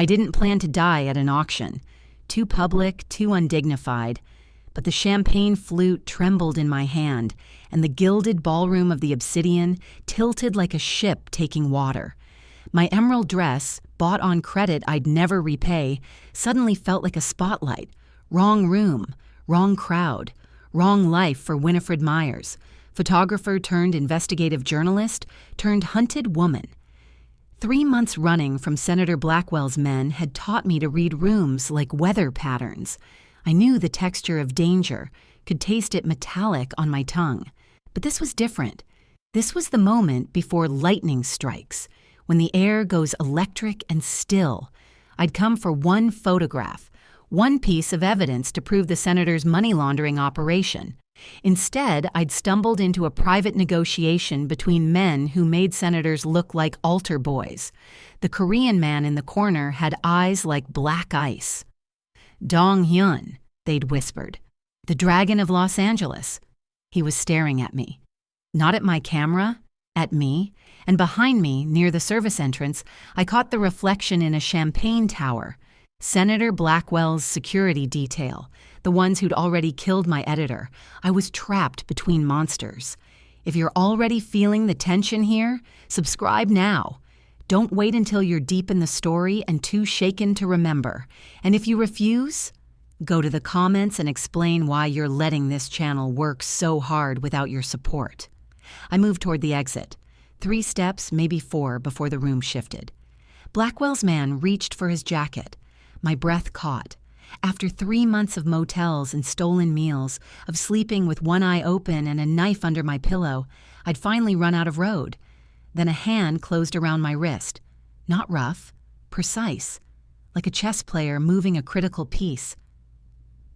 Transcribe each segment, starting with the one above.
I didn't plan to die at an auction. Too public, too undignified. But the champagne flute trembled in my hand, and the gilded ballroom of the Obsidian tilted like a ship taking water. My emerald dress, bought on credit I'd never repay, suddenly felt like a spotlight. Wrong room, wrong crowd, wrong life for Winnifred Meyers, photographer turned investigative journalist turned hunted woman. 3 months running from Senator Blackwell's men had taught me to read rooms like weather patterns. I knew the texture of danger, could taste it metallic on my tongue. But this was different. This was the moment before lightning strikes, when the air goes electric and still. I'd come for one photograph, one piece of evidence to prove the senator's money laundering operation. Instead, I'd stumbled into a private negotiation between men who made senators look like altar boys. The Korean man in the corner had eyes like black ice. Dong-Hyun, they'd whispered. The Dragon of Los Angeles. He was staring at me. Not at my camera, at me, and behind me, near the service entrance, I caught the reflection in a champagne tower. Senator Blackwell's security detail, the ones who'd already killed my editor. I was trapped between monsters. If you're already feeling the tension here, subscribe now. Don't wait until you're deep in the story and too shaken to remember. And if you refuse, go to the comments and explain why you're letting this channel work so hard without your support. I moved toward the exit. 3 steps, maybe 4, before the room shifted. Blackwell's man reached for his jacket. My breath caught. After 3 months of motels and stolen meals, of sleeping with one eye open and a knife under my pillow, I'd finally run out of road. Then a hand closed around my wrist. Not rough, precise, like a chess player moving a critical piece.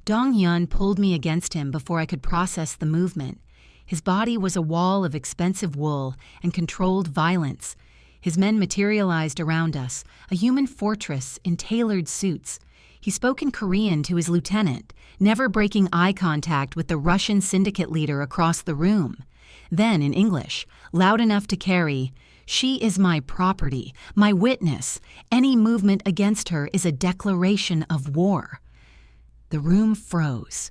Dong-Hyun pulled me against him before I could process the movement. His body was a wall of expensive wool and controlled violence. His men materialized around us, a human fortress in tailored suits. He spoke in Korean to his lieutenant, never breaking eye contact with the Russian syndicate leader across the room. Then in English, loud enough to carry, "She is my property, my witness. Any movement against her is a declaration of war." The room froze.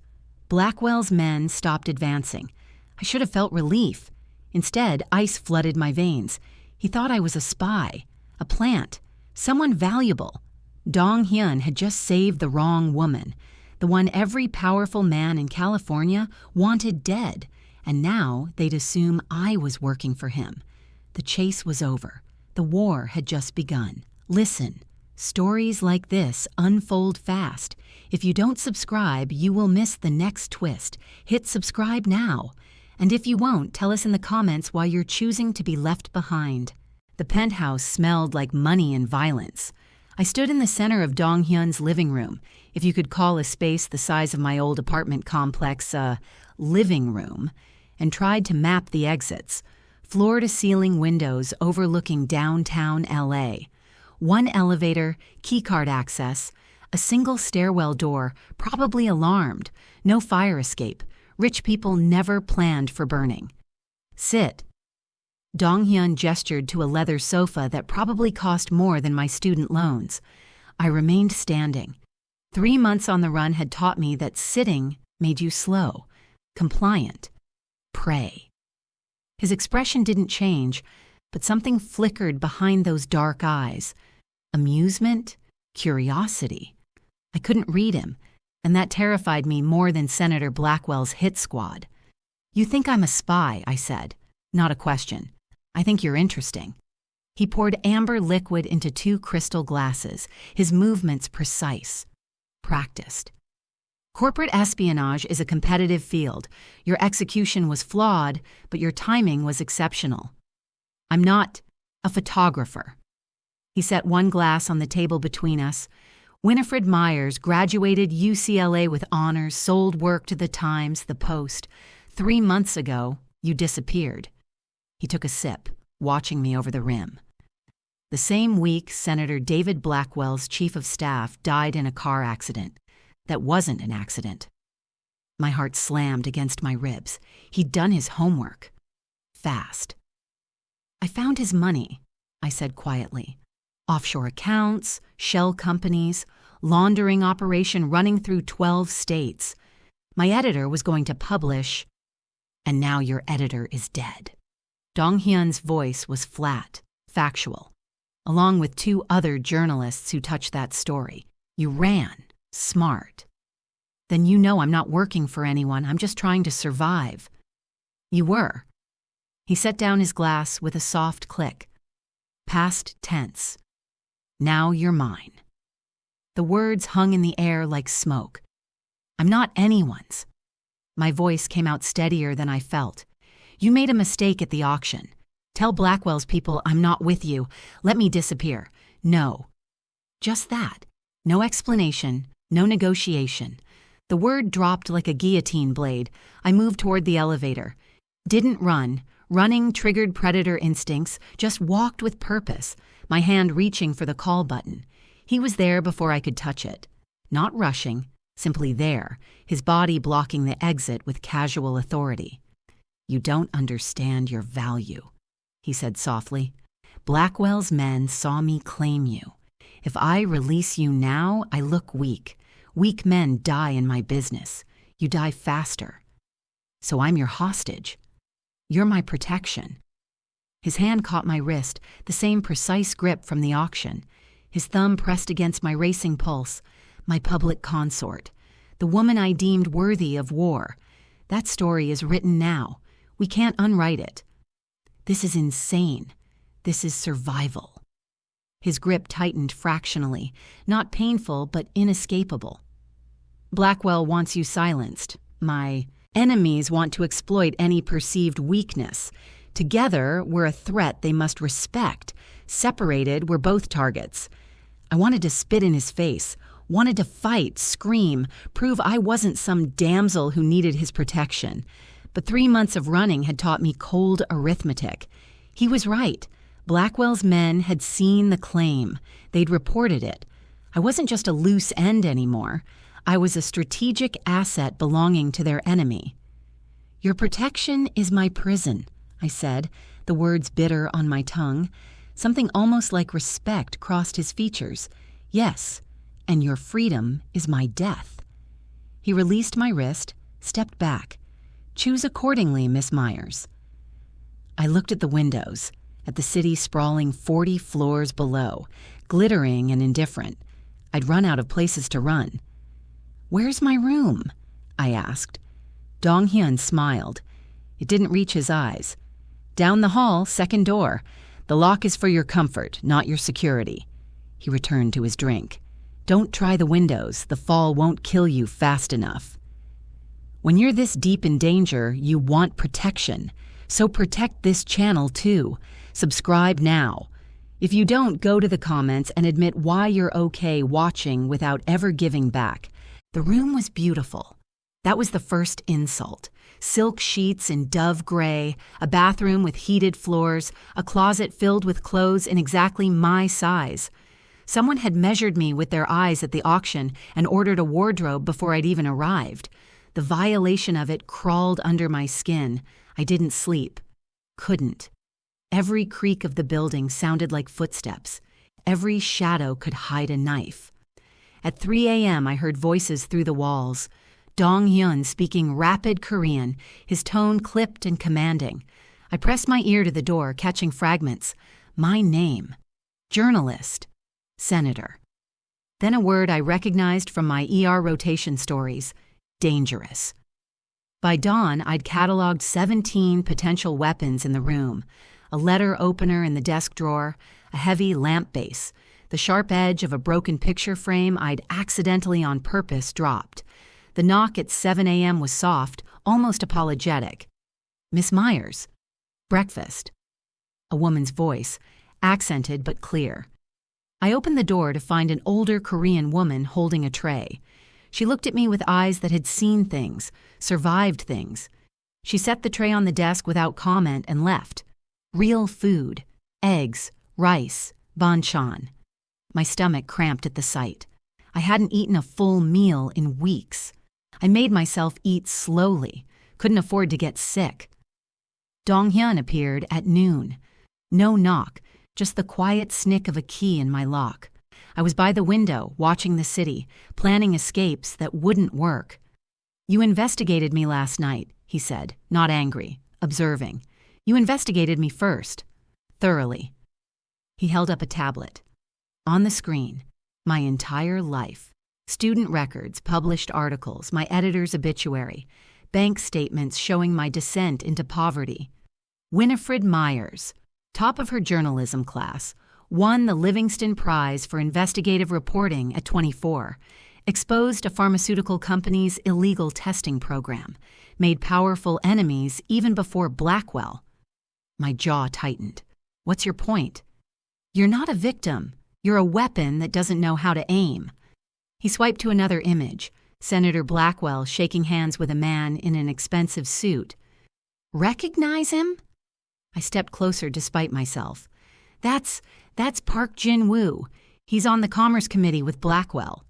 Blackwell's men stopped advancing. I should have felt relief. Instead, ice flooded my veins. He thought I was a spy, a plant, someone valuable. Dong-Hyun had just saved the wrong woman, the one every powerful man in California wanted dead, and now they'd assume I was working for him. The chase was over. The war had just begun. Listen, stories like this unfold fast. If you don't subscribe, you will miss the next twist. Hit subscribe now. And if you won't, tell us in the comments why you're choosing to be left behind. The penthouse smelled like money and violence. I stood in the center of Dong-Hyun's living room, if you could call a space the size of my old apartment complex a living room, and tried to map the exits. Floor-to-ceiling windows overlooking downtown LA. One elevator, keycard access, a single stairwell door, probably alarmed, no fire escape. Rich people never planned for burning. Sit. Dong-Hyun gestured to a leather sofa that probably cost more than my student loans. I remained standing. 3 months on the run had taught me that sitting made you slow, compliant, prey. His expression didn't change, but something flickered behind those dark eyes. Amusement, curiosity. I couldn't read him, and that terrified me more than Senator Blackwell's hit squad. "You think I'm a spy," I said. Not a question. "I think you're interesting." He poured amber liquid into 2 crystal glasses, his movements precise, practiced. Corporate espionage is a competitive field. Your execution was flawed, but your timing was exceptional. "I'm not a photographer." He set one glass on the table between us. "Winnifred Meyers graduated UCLA with honors, sold work to the Times, the Post. 3 months ago, you disappeared." He took a sip, watching me over the rim. The same week, Senator David Blackwell's chief of staff died in a car accident. That wasn't an accident. My heart slammed against my ribs. He'd done his homework. Fast. "I found his money," I said quietly. Offshore accounts, shell companies, laundering operation running through 12 states. My editor was going to publish, and now your editor is dead. Dong-Hyun's voice was flat, factual, along with 2 other journalists who touched that story. You ran, smart. Then you know I'm not working for anyone, I'm just trying to survive. You were. He set down his glass with a soft click. Past tense. Now you're mine. The words hung in the air like smoke. I'm not anyone's. My voice came out steadier than I felt. You made a mistake at the auction. Tell Blackwell's people I'm not with you. Let me disappear. No. Just that. No explanation, no negotiation. The word dropped like a guillotine blade. I moved toward the elevator. Didn't run. Running triggered predator instincts, just walked with purpose, my hand reaching for the call button. He was there before I could touch it. Not rushing, simply there, his body blocking the exit with casual authority. You don't understand your value, he said softly. Blackwell's men saw me claim you. If I release you now, I look weak. Weak men die in my business. You die faster. So I'm your hostage. You're my protection. His hand caught my wrist, the same precise grip from the auction. His thumb pressed against my racing pulse. My public consort. The woman I deemed worthy of war. That story is written now. We can't unwrite it. This is insane. This is survival. His grip tightened fractionally, not painful but inescapable. Blackwell wants you silenced. My enemies want to exploit any perceived weakness. Together, we're a threat they must respect. Separated, we're both targets. I wanted to spit in his face, wanted to fight, scream, prove I wasn't some damsel who needed his protection. But 3 months of running had taught me cold arithmetic. He was right. Blackwell's men had seen the claim. They'd reported it. I wasn't just a loose end anymore. I was a strategic asset belonging to their enemy. Your protection is my prison, I said, the words bitter on my tongue. Something almost like respect crossed his features. Yes, and your freedom is my death. He released my wrist, stepped back. Choose accordingly, Miss Meyers. I looked at the windows, at the city sprawling 40 floors below, glittering and indifferent. I'd run out of places to run. Where's my room? I asked. Dong-Hyun smiled. It didn't reach his eyes. Down the hall, second door. The lock is for your comfort, not your security. He returned to his drink. Don't try the windows. The fall won't kill you fast enough. When you're this deep in danger, you want protection. So protect this channel too. Subscribe now. If you don't, go to the comments and admit why you're okay watching without ever giving back. The room was beautiful. That was the first insult. Silk sheets in dove gray, a bathroom with heated floors, a closet filled with clothes in exactly my size. Someone had measured me with their eyes at the auction and ordered a wardrobe before I'd even arrived. The violation of it crawled under my skin. I didn't sleep. Couldn't. Every creak of the building sounded like footsteps. Every shadow could hide a knife. At 3 a.m., I heard voices through the walls. Dong-Hyun speaking rapid Korean, his tone clipped and commanding. I pressed my ear to the door, catching fragments. My name. Journalist. Senator. Then a word I recognized from my ER rotation stories. Dangerous. By dawn, I'd cataloged 17 potential weapons in the room. A letter opener in the desk drawer, a heavy lamp base, the sharp edge of a broken picture frame I'd accidentally on purpose dropped. The knock at 7 a.m. was soft, almost apologetic. Miss Meyers. Breakfast. A woman's voice, accented but clear. I opened the door to find an older Korean woman holding a tray. She looked at me with eyes that had seen things, survived things. She set the tray on the desk without comment and left. Real food. Eggs, rice, banchan. My stomach cramped at the sight. I hadn't eaten a full meal in weeks. I made myself eat slowly. Couldn't afford to get sick. Dong-Hyun appeared at noon. No knock, just the quiet snick of a key in my lock. I was by the window, watching the city, planning escapes that wouldn't work. "You investigated me last night," he said, not angry, observing. "You investigated me first. Thoroughly." He held up a tablet. On the screen, my entire life. Student records, published articles, my editor's obituary, bank statements showing my descent into poverty. Winnifred Meyers, top of her journalism class, won the Livingston Prize for investigative reporting at 24, exposed a pharmaceutical company's illegal testing program, made powerful enemies even before Blackwell. My jaw tightened. "What's your point?" "You're not a victim. You're a weapon that doesn't know how to aim." He swiped to another image, Senator Blackwell shaking hands with a man in an expensive suit. "Recognize him?" I stepped closer despite myself. That's Park Jin-woo. He's on the Commerce Committee with Blackwell.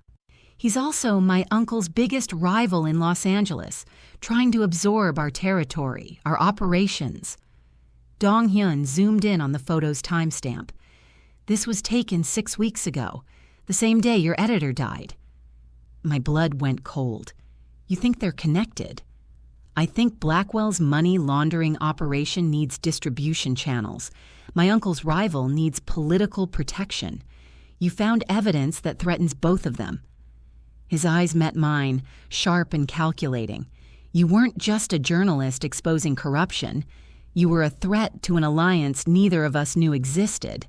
He's also my uncle's biggest rival in Los Angeles, trying to absorb our territory, our operations. Dong-Hyun zoomed in on the photo's timestamp. "This was taken 6 weeks ago, the same day your editor died." My blood went cold. "You think they're connected?" "I think Blackwell's money laundering operation needs distribution channels. My uncle's rival needs political protection. You found evidence that threatens both of them." His eyes met mine, sharp and calculating. "You weren't just a journalist exposing corruption. You were a threat to an alliance neither of us knew existed."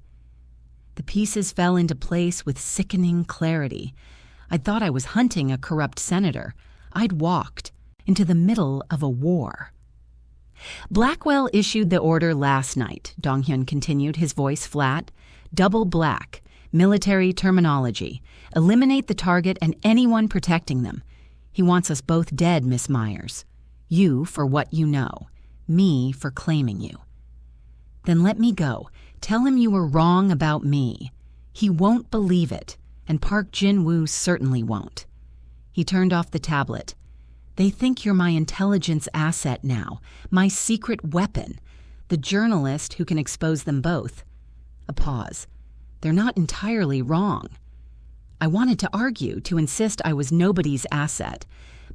The pieces fell into place with sickening clarity. I'd thought I was hunting a corrupt senator. I'd walked into the middle of a war. "Blackwell issued the order last night," Dong-Hyun continued, his voice flat. "Double black, military terminology. Eliminate the target and anyone protecting them. He wants us both dead, Miss Meyers. You for what you know, me for claiming you." "Then let me go. Tell him you were wrong about me. He won't believe it, and Park Jin-woo certainly won't." He turned off the tablet. "They think you're my intelligence asset now, my secret weapon, the journalist who can expose them both." A pause. "They're not entirely wrong." I wanted to argue, to insist I was nobody's asset,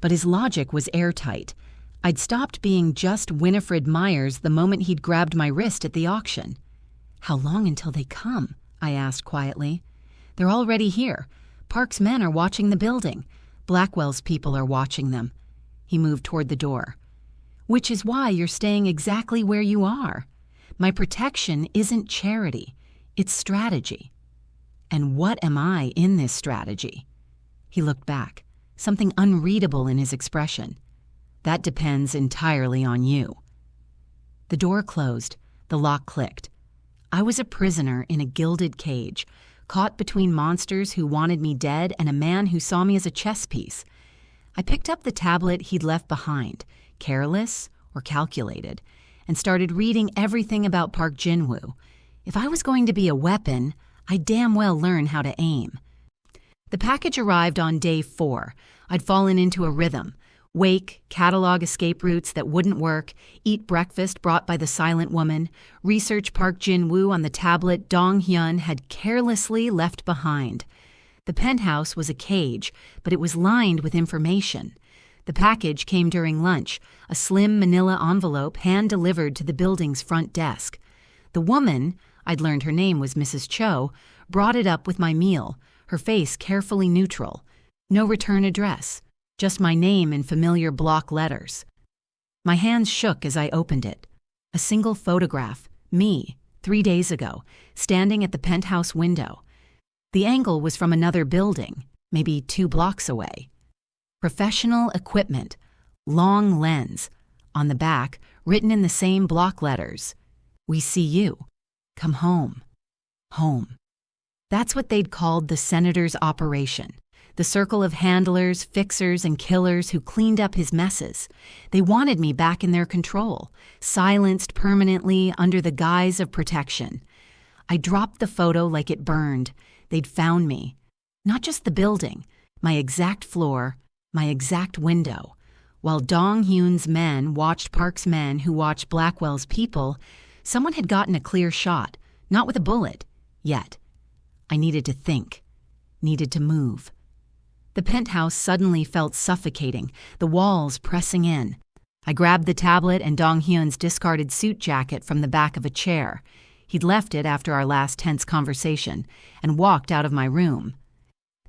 but his logic was airtight. I'd stopped being just Winnifred Meyers the moment he'd grabbed my wrist at the auction. "How long until they come?" I asked quietly. "They're already here. Park's men are watching the building. Blackwell's people are watching them." He moved toward the door. "Which is why you're staying exactly where you are. My protection isn't charity, it's strategy." "And what am I in this strategy?" He looked back, something unreadable in his expression. "That depends entirely on you." The door closed, the lock clicked. I was a prisoner in a gilded cage, caught between monsters who wanted me dead and a man who saw me as a chess piece. I picked up the tablet he'd left behind, careless or calculated, and started reading everything about Park Jin-woo. If I was going to be a weapon, I'd damn well learn how to aim. The package arrived on day 4. I'd fallen into a rhythm. Wake, catalog escape routes that wouldn't work, eat breakfast brought by the silent woman, research Park Jin-woo on the tablet Dong-Hyun had carelessly left behind. The penthouse was a cage, but it was lined with information. The package came during lunch, a slim manila envelope hand-delivered to the building's front desk. The woman, I'd learned her name was Mrs. Cho, brought it up with my meal, her face carefully neutral. No return address, just my name in familiar block letters. My hands shook as I opened it. A single photograph, me, 3 days ago, standing at the penthouse window. The angle was from another building, maybe 2 blocks away. Professional equipment, long lens. On the back, written in the same block letters, "We see you. Come home. Home." That's what they'd called the senator's operation. The circle of handlers, fixers, and killers who cleaned up his messes. They wanted me back in their control, silenced permanently under the guise of protection. I dropped the photo like it burned. They'd found me. Not just the building, my exact floor, my exact window. While Dong-Hyun's men watched Park's men who watched Blackwell's people, someone had gotten a clear shot, Not with a bullet, yet. I needed to think, needed to move. The penthouse suddenly felt suffocating, the walls pressing in. I grabbed the tablet and Dong-Hyun's discarded suit jacket from the back of a chair. He'd left it after our last tense conversation, and walked out of my room.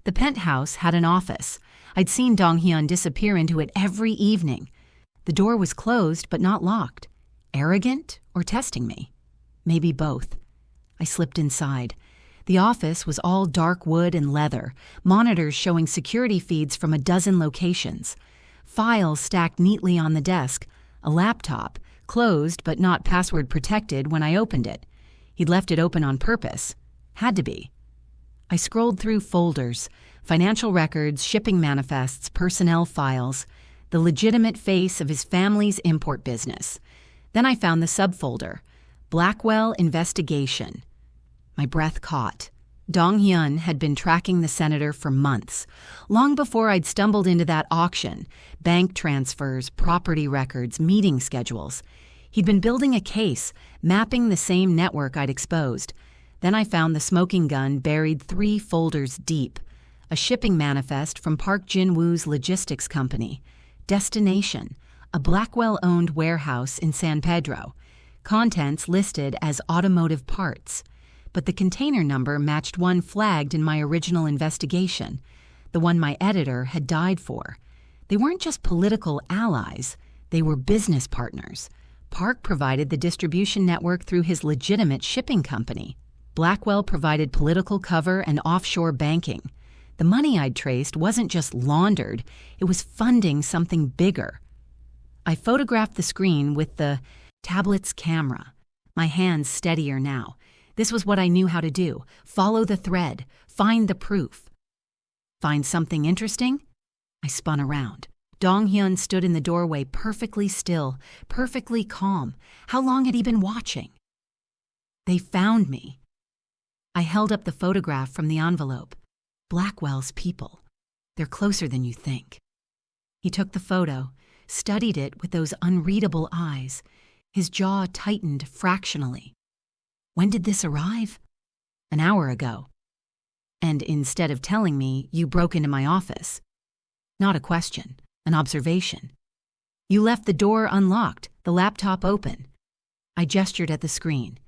The penthouse had an office. I'd seen Dong-Hyun disappear into it every evening. The door was closed but not locked. Arrogant or testing me? Maybe both. I slipped inside. The office was all dark wood and leather, monitors showing security feeds from a dozen locations. Files stacked neatly on the desk, a laptop, closed but not password protected when I opened it. He'd left it open on purpose. Had to be. I scrolled through folders, financial records, shipping manifests, personnel files, the legitimate face of his family's import business. Then I found the subfolder, Blackwell Investigation. My breath caught. Dong-Hyun had been tracking the senator for months, long before I'd stumbled into that auction, bank transfers, property records, meeting schedules. He'd been building a case, mapping the same network I'd exposed. Then I found the smoking gun buried 3 folders deep, a shipping manifest from Park Jin-woo's logistics company, destination, a Blackwell-owned warehouse in San Pedro, contents listed as automotive parts. But the container number matched one flagged in my original investigation, the one my editor had died for. They weren't just political allies, they were business partners. Park provided the distribution network through his legitimate shipping company. Blackwell provided political cover and offshore banking. The money I'd traced wasn't just laundered, it was funding something bigger. I photographed the screen with the tablet's camera, my hands steadier now. This was what I knew how to do. Follow the thread, find the proof. Find something interesting? I spun around. Dong-Hyun stood in the doorway perfectly still, perfectly calm. How long had he been watching? They found me. I held up the photograph from the envelope. Blackwell's people. They're closer than you think. He took the photo, studied it with those unreadable eyes. His jaw tightened fractionally. When did this arrive? An hour ago. And instead of telling me, you broke into my office. Not a question, an observation. You left the door unlocked, the laptop open. I gestured at the screen.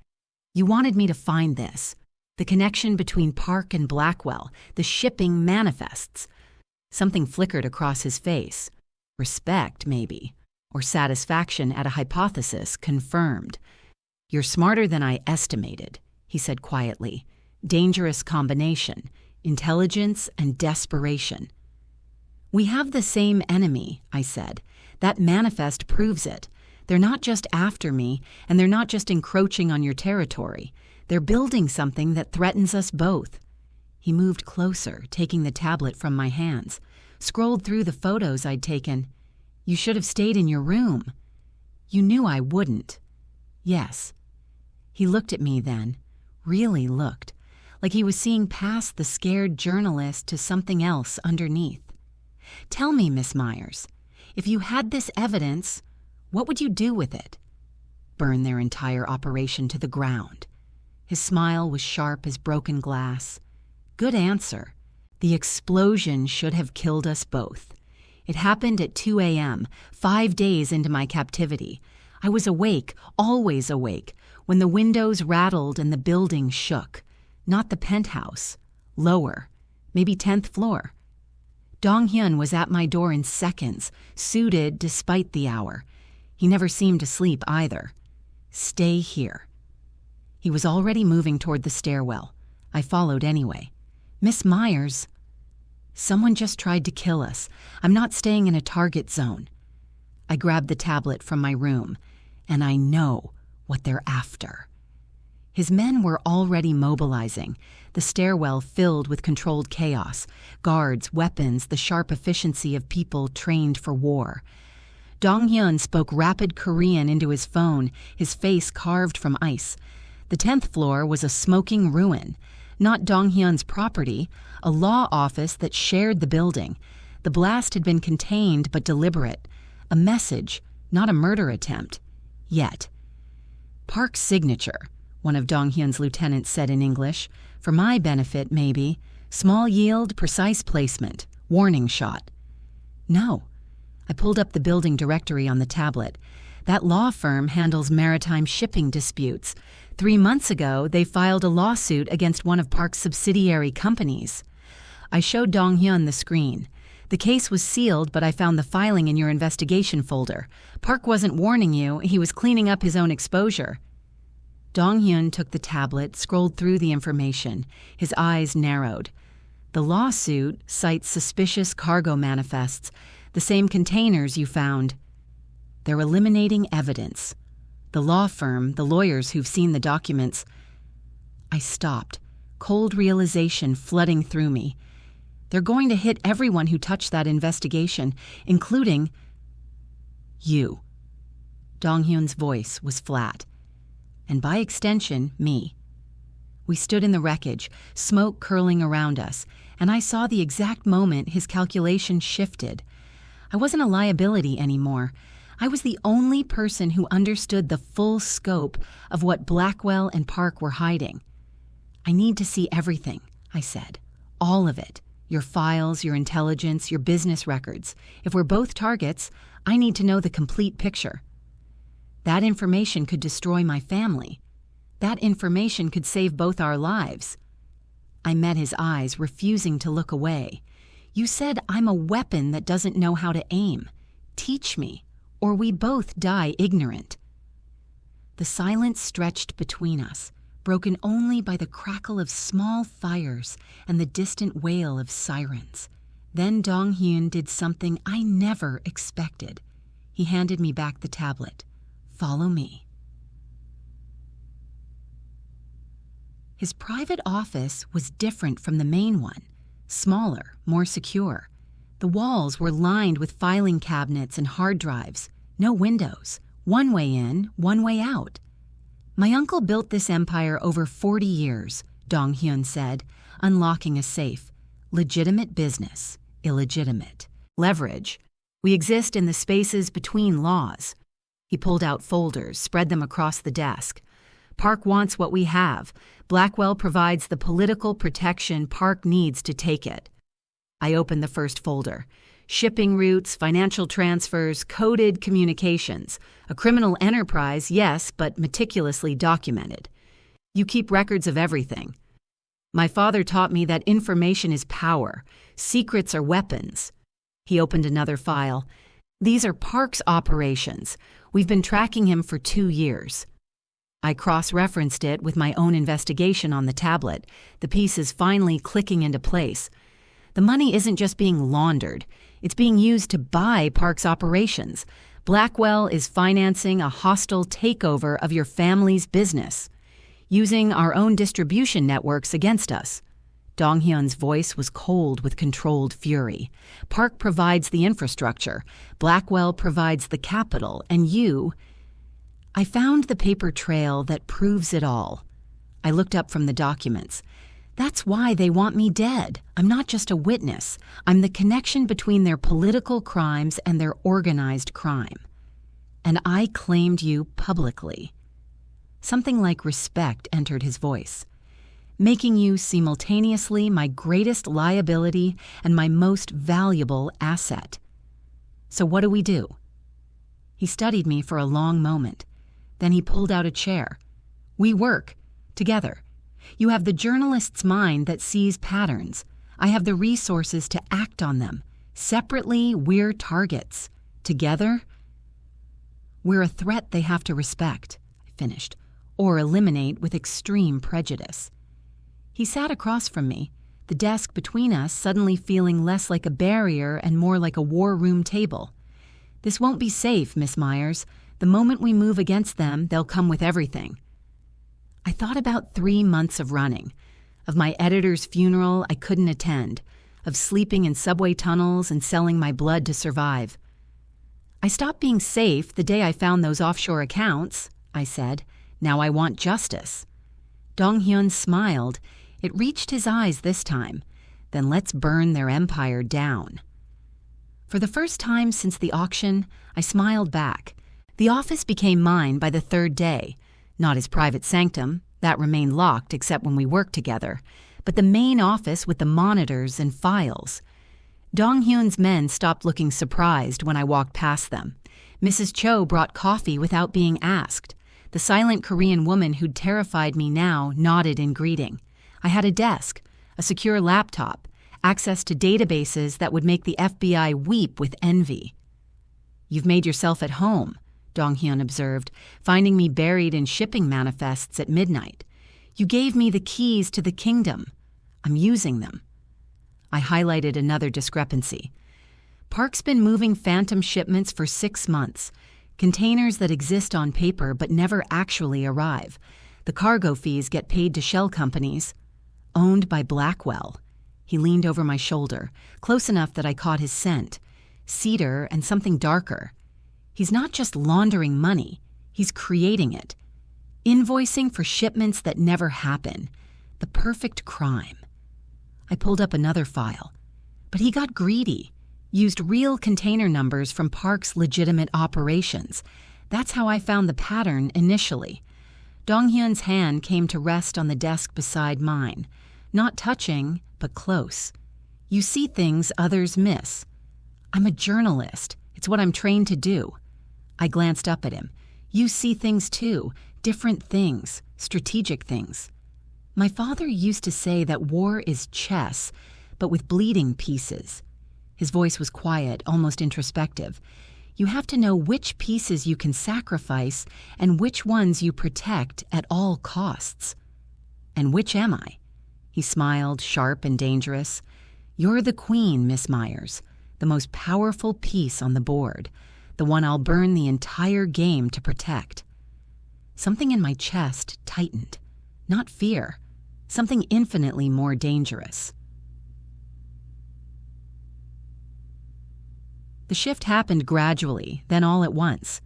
You wanted me to find this. The connection between Park and Blackwell, the shipping manifests. Something flickered across his face. Respect, maybe, or satisfaction at a hypothesis confirmed. You're smarter than I estimated, he said quietly. Dangerous combination, intelligence and desperation. We have the same enemy, I said. That manifest proves it. They're not just after me, and they're not just encroaching on your territory. They're building something that threatens us both. He moved closer, taking the tablet from my hands, scrolled through the photos I'd taken. You should have stayed in your room. You knew I wouldn't. Yes. He looked at me then, really looked, like he was seeing past the scared journalist to something else underneath. Tell me, Miss Meyers, if you had this evidence, what would you do with it? Burn their entire operation to the ground. His smile was sharp as broken glass. Good answer. The explosion should have killed us both. It happened at 2 a.m., 5 days into my captivity. I was awake, always awake, when the windows rattled and the building shook. Not the penthouse. Lower. Maybe 10th floor. Dong-Hyun was at my door in seconds, suited despite the hour. He never seemed to sleep either. Stay here. He was already moving toward the stairwell. I followed anyway. Miss Meyers. Someone just tried to kill us. I'm not staying in a target zone. I grabbed the tablet from my room, and I know what they're after. His men were already mobilizing, the stairwell filled with controlled chaos, guards, weapons, the sharp efficiency of people trained for war. Dong-Hyun spoke rapid Korean into his phone, his face carved from ice. The 10th floor was a smoking ruin, not Dong-Hyun's property, a law office that shared the building. The blast had been contained but deliberate, a message, not a murder attempt. Yet. Park's signature. one of Dong-Hyun's lieutenants said in English. For my benefit, maybe. Small yield, precise placement. Warning shot. No. I pulled up the building directory on the tablet. That law firm handles maritime shipping disputes. 3 months ago, they filed a lawsuit against one of Park's subsidiary companies. I showed Dong-Hyun the screen. The case was sealed, but I found the filing in your investigation folder. Park wasn't warning you, he was cleaning up his own exposure. Dong-Hyun took the tablet, scrolled through the information. His eyes narrowed. The lawsuit cites suspicious cargo manifests, the same containers you found. They're eliminating evidence. The law firm, the lawyers who've seen the documents. I stopped, cold realization flooding through me. They're going to hit everyone who touched that investigation, including you. Dong-Hyun's voice was flat. And by extension, me. We stood in the wreckage, smoke curling around us, and I saw the exact moment his calculation shifted. I wasn't a liability anymore. I was the only person who understood the full scope of what Blackwell and Park were hiding. I need to see everything, I said. All of it. Your files, your intelligence, your business records. If we're both targets, I need to know the complete picture. That information could destroy my family. That information could save both our lives. I met his eyes, refusing to look away. You said I'm a weapon that doesn't know how to aim. Teach me, or we both die ignorant. The silence stretched between us, broken only by the crackle of small fires and the distant wail of sirens. Then Dong-Hyun did something I never expected. He handed me back the tablet. Follow me. His private office was different from the main one, smaller, more secure. The walls were lined with filing cabinets and hard drives, no windows, one way in, one way out. My uncle built this empire over 40 years, Dong-Hyun said, unlocking a safe. Legitimate business, illegitimate. Leverage. We exist in the spaces between laws. He pulled out folders, spread them across the desk. Park wants what we have. Blackwell provides the political protection Park needs to take it. I opened the first folder. Shipping routes, financial transfers, coded communications. A criminal enterprise, yes, but meticulously documented. You keep records of everything. My father taught me that information is power. Secrets are weapons. He opened another file. These are Park's operations. We've been tracking him for 2 years. I cross-referenced it with my own investigation on the tablet, the pieces finally clicking into place. The money isn't just being laundered. It's being used to buy Park's operations. Blackwell is financing a hostile takeover of your family's business, using our own distribution networks against us. Dong-Hyun's voice was cold with controlled fury. Park provides the infrastructure. Blackwell provides the capital. And you... I found the paper trail that proves it all. I looked up from the documents. That's why they want me dead. I'm not just a witness. I'm the connection between their political crimes and their organized crime. And I claimed you publicly. Something like respect entered his voice, making you simultaneously my greatest liability and my most valuable asset. So what do we do? He studied me for a long moment. Then he pulled out a chair. We work together. You have the journalist's mind that sees patterns. I have the resources to act on them. Separately, we're targets. Together, we're a threat they have to respect, I finished, or eliminate with extreme prejudice. He sat across from me, the desk between us suddenly feeling less like a barrier and more like a war room table. This won't be safe, Miss Meyers. The moment we move against them, they'll come with everything. I thought about 3 months of running, of my editor's funeral I couldn't attend, of sleeping in subway tunnels and selling my blood to survive. I stopped being safe the day I found those offshore accounts, I said. Now I want justice. Dong-Hyun smiled. It reached his eyes this time. Then let's burn their empire down. For the first time since the auction, I smiled back. The office became mine by the 3rd day. Not his private sanctum, That remained locked except when we worked together, but the main office with the monitors and files. Dong-Hyun's men stopped looking surprised when I walked past them. Mrs. Cho brought coffee without being asked. The silent Korean woman who'd terrified me now nodded in greeting. I had a desk, a secure laptop, access to databases that would make the FBI weep with envy. "You've made yourself at home," Dong-Hyun observed, finding me buried in shipping manifests at midnight. "You gave me the keys to the kingdom. I'm using them." I highlighted another discrepancy. Park's been moving phantom shipments for 6 months, containers that exist on paper but never actually arrive. The cargo fees get paid to shell companies, owned by Blackwell. He leaned over my shoulder, close enough that I caught his scent. Cedar and something darker. He's not just laundering money, he's creating it. Invoicing for shipments that never happen. The perfect crime. I pulled up another file. But he got greedy. Used real container numbers from Park's legitimate operations. That's how I found the pattern initially. Dong-Hyun's hand came to rest on the desk beside mine. Not touching, but close. You see things others miss. I'm a journalist. It's what I'm trained to do. I glanced up at him. You see things too. Different things. Strategic things. My father used to say that war is chess, but with bleeding pieces. His voice was quiet, almost introspective. You have to know which pieces you can sacrifice and which ones you protect at all costs. And which am I? He smiled, sharp and dangerous. You're the queen, Miss Meyers, the most powerful piece on the board, the one I'll burn the entire game to protect. Something in my chest tightened. Not fear, something infinitely more dangerous. The shift happened gradually, then all at once.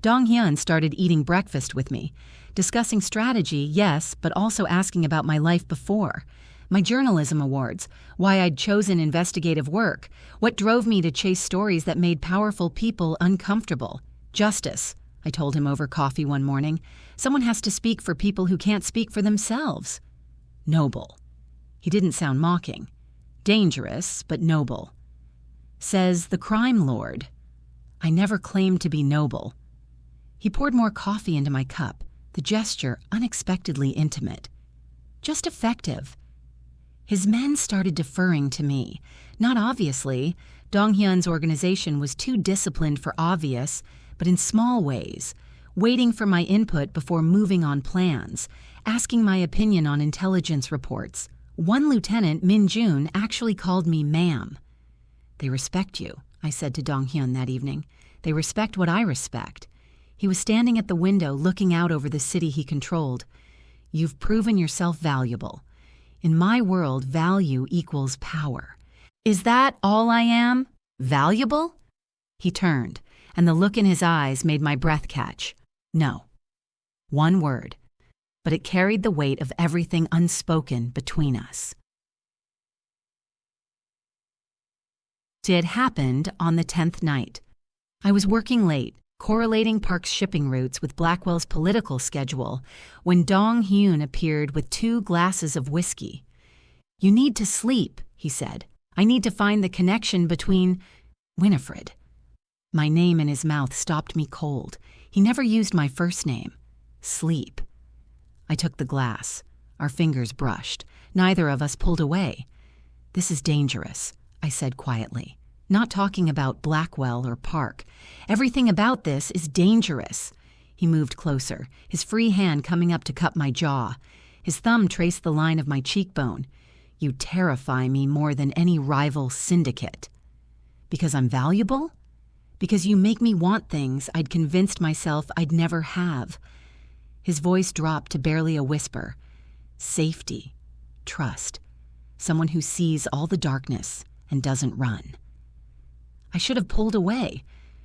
Dong-Hyun started eating breakfast with me, discussing strategy, yes, but also asking about my life before, my journalism awards, why I'd chosen investigative work, what drove me to chase stories that made powerful people uncomfortable. Justice, I told him over coffee one morning. Someone has to speak for people who can't speak for themselves. Noble. He didn't sound mocking. Dangerous, but noble. Says the crime lord. I never claimed to be noble. He poured more coffee into my cup, the gesture unexpectedly intimate. Just effective. His men started deferring to me. Not obviously. Dong-Hyun's organization was too disciplined for obvious, but in small ways, waiting for my input before moving on plans, asking my opinion on intelligence reports. One lieutenant, Min Jun, actually called me ma'am. They respect you, I said to Dong-Hyun that evening. They respect what I respect. He was standing at the window looking out over the city he controlled. You've proven yourself valuable. In my world, value equals power. Is that all I am? Valuable? He turned, and the look in his eyes made my breath catch. No. One word. But it carried the weight of everything unspoken between us. It happened on the 10th night. I was working late, correlating Park's shipping routes with Blackwell's political schedule, when Dong-Hyun appeared with 2 glasses of whiskey. You need to sleep, he said. I need to find the connection between Winnifred. My name in his mouth stopped me cold. He never used my first name. Sleep. I took the glass. Our fingers brushed. Neither of us pulled away. This is dangerous, I said quietly. Not talking about Blackwell or Park. Everything about this is dangerous. He moved closer, his free hand coming up to cup my jaw. His thumb traced the line of my cheekbone. You terrify me more than any rival syndicate. Because I'm valuable? Because you make me want things I'd convinced myself I'd never have. His voice dropped to barely a whisper. Safety. Trust. Someone who sees all the darkness and doesn't run. I should have pulled away,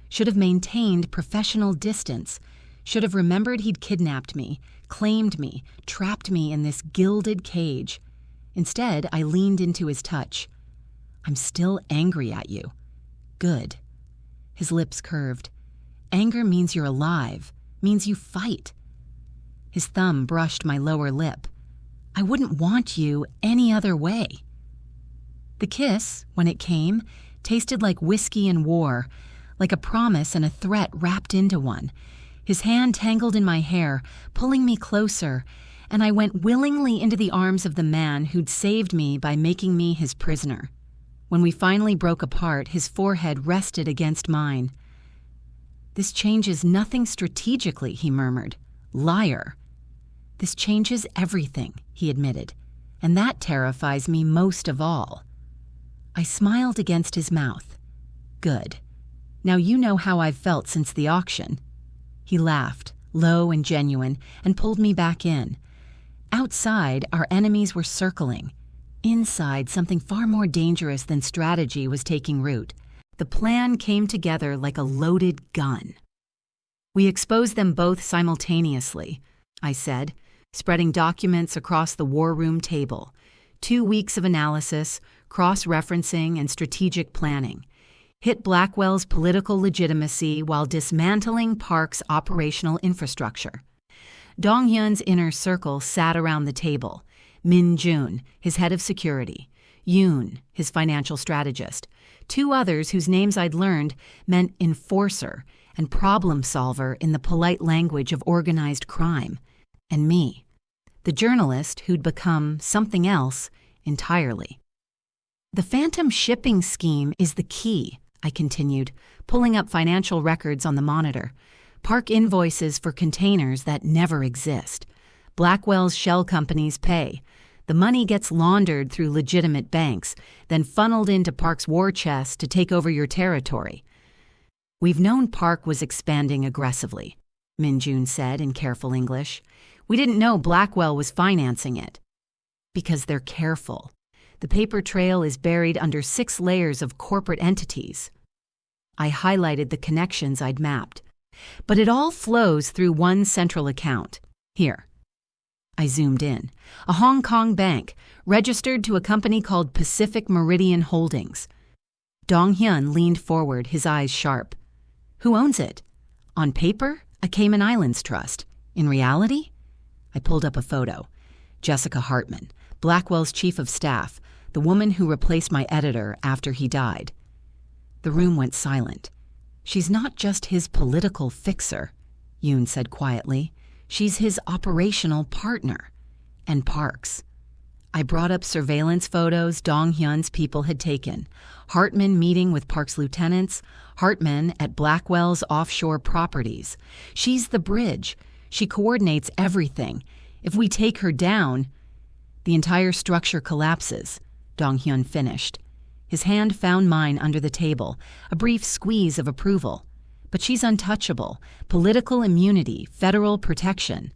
should have maintained professional distance, should have remembered he'd kidnapped me, claimed me, trapped me in this gilded cage. Instead, I leaned into his touch. I'm still angry at you. Good. His lips curved. Anger means you're alive, means you fight. His thumb brushed my lower lip. "I wouldn't want you any other way." The kiss, when it came, tasted like whiskey and war, like a promise and a threat wrapped into one. His hand tangled in my hair, pulling me closer, and I went willingly into the arms of the man who'd saved me by making me his prisoner. When we finally broke apart, his forehead rested against mine. "This changes nothing strategically," he murmured. "Liar." "This changes everything," he admitted, "and that terrifies me most of all." I smiled against his mouth. "Good. Now you know how I've felt since the auction." He laughed, low and genuine, and pulled me back in. Outside, our enemies were circling. Inside, something far more dangerous than strategy was taking root. The plan came together like a loaded gun. "We exposed them both simultaneously," I said, spreading documents across the war room table. 2 weeks of analysis, cross-referencing, and strategic planning. Hit Blackwell's political legitimacy while dismantling Park's operational infrastructure. Dong-Hyun's inner circle sat around the table. Min-Jun, his head of security. Yoon, his financial strategist. 2 others whose names I'd learned meant enforcer and problem solver in the polite language of organized crime. And me, the journalist who'd become something else entirely. "The phantom shipping scheme is the key," I continued, pulling up financial records on the monitor. "Park invoices for containers that never exist. Blackwell's shell companies pay. The money gets laundered through legitimate banks, then funneled into Park's war chest to take over your territory." "We've known Park was expanding aggressively," Min-Jun said in careful English. "We didn't know Blackwell was financing it." "Because they're careful. The paper trail is buried under 6 layers of corporate entities." I highlighted the connections I'd mapped. "But it all flows through one central account. Here." I zoomed in. "A Hong Kong bank, registered to a company called Pacific Meridian Holdings." Dong-Hyun leaned forward, his eyes sharp. "Who owns it?" "On paper, a Cayman Islands trust. In reality?" I pulled up a photo. Jessica Hartman, Blackwell's chief of staff, the woman who replaced my editor after he died. The room went silent. "She's not just his political fixer," Yoon said quietly. "She's his operational partner. And Park's." I brought up surveillance photos Dong-Hyun's people had taken. Hartman meeting with Park's lieutenants, Hartman at Blackwell's offshore properties. "She's the bridge. She coordinates everything. If we take her down..." "The entire structure collapses," Dong-Hyun finished. His hand found mine under the table, a brief squeeze of approval. "But she's untouchable. Political immunity, federal protection."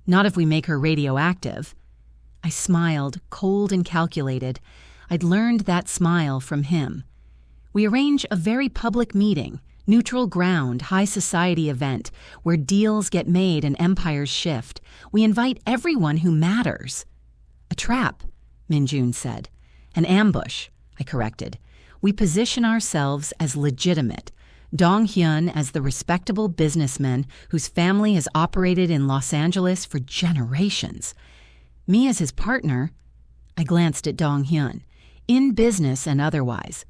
"Not if we make her radioactive." I smiled, cold and calculated. I'd learned that smile from him. "We arrange a very public meeting, neutral ground, high society event, where deals get made and empires shift. We invite everyone who matters." "A trap," Min-Jun said. "An ambush," I corrected. "We position ourselves as legitimate. Dong-Hyun as the respectable businessman whose family has operated in Los Angeles for generations. Me as his partner." I glanced at Dong-Hyun, in business and otherwise.